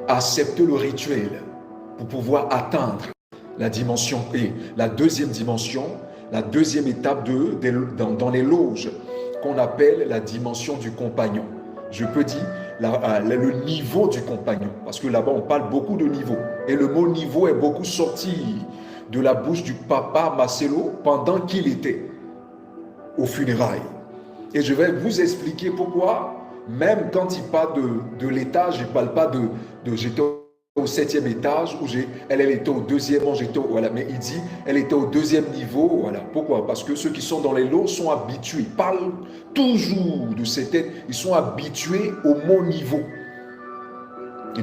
accepter le rituel pour pouvoir atteindre la dimension et la deuxième dimension, la deuxième étape dans les loges qu'on appelle la dimension du compagnon. Je peux dire le niveau du compagnon, parce que là-bas on parle beaucoup de niveau et le mot niveau est beaucoup sorti de la bouche du papa Marcelo pendant qu'il était aux funérailles. Et je vais vous expliquer pourquoi, même quand il parle de l'étage, il ne parle pas de j'étais au 7e étage, où elle était au 2e, voilà, mais il dit elle était au 2e niveau, voilà. Pourquoi? Parce que ceux qui sont dans les lots sont habitués, ils parlent toujours de cette tête, ils sont habitués au mot niveau.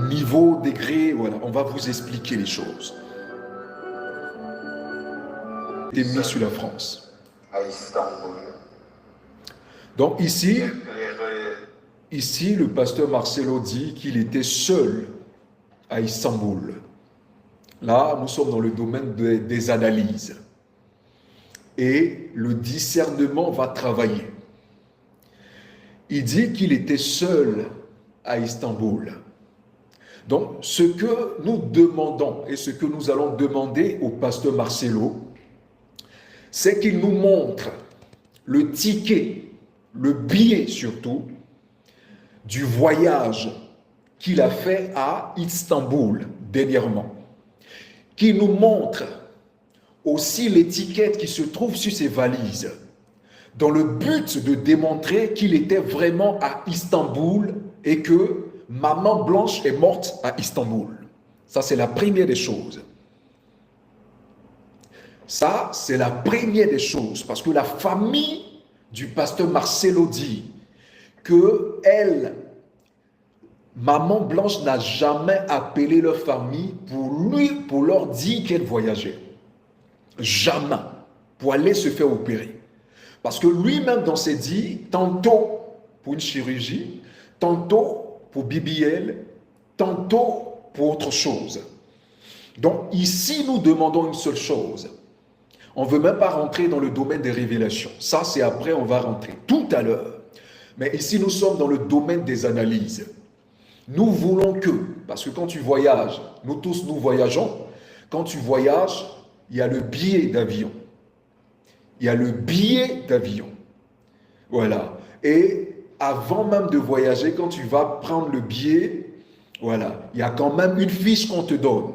Niveau, degré, voilà, on va vous expliquer les choses. Et mis sur la France. À Istanbul. Donc ici, le pasteur Marcelo dit qu'il était seul à Istanbul. Là, nous sommes dans le domaine des analyses. Et le discernement va travailler. Il dit qu'il était seul à Istanbul. Donc, ce que nous demandons et ce que nous allons demander au pasteur Marcelo, c'est qu'il nous montre le ticket, le billet surtout, du voyage qu'il a fait à Istanbul dernièrement, qui nous montre aussi l'étiquette qui se trouve sur ses valises, dans le but de démontrer qu'il était vraiment à Istanbul et que Maman Blanche est morte à Istanbul. Ça, c'est la première des choses. Ça, c'est la première des choses, parce que la famille du pasteur Marcelo dit que Maman Blanche n'a jamais appelé leur famille pour leur dire qu'elle voyageait. Jamais. Pour aller se faire opérer. Parce que lui-même dans ses dits, tantôt pour une chirurgie, tantôt pour BBL, tantôt pour autre chose. Donc ici, nous demandons une seule chose. On ne veut même pas rentrer dans le domaine des révélations. Ça, c'est après, on va rentrer tout à l'heure. Mais ici, nous sommes dans le domaine des analyses. Nous voulons que, parce que quand tu voyages, nous tous nous voyageons, quand tu voyages, il y a le billet d'avion. Il y a le billet d'avion. Voilà. Et avant même de voyager, quand tu vas prendre le billet, voilà, il y a quand même une fiche qu'on te donne.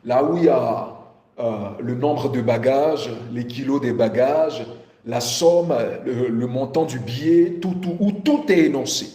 Là où il y a le nombre de bagages, les kilos des bagages, la somme, le montant du billet, où tout est énoncé.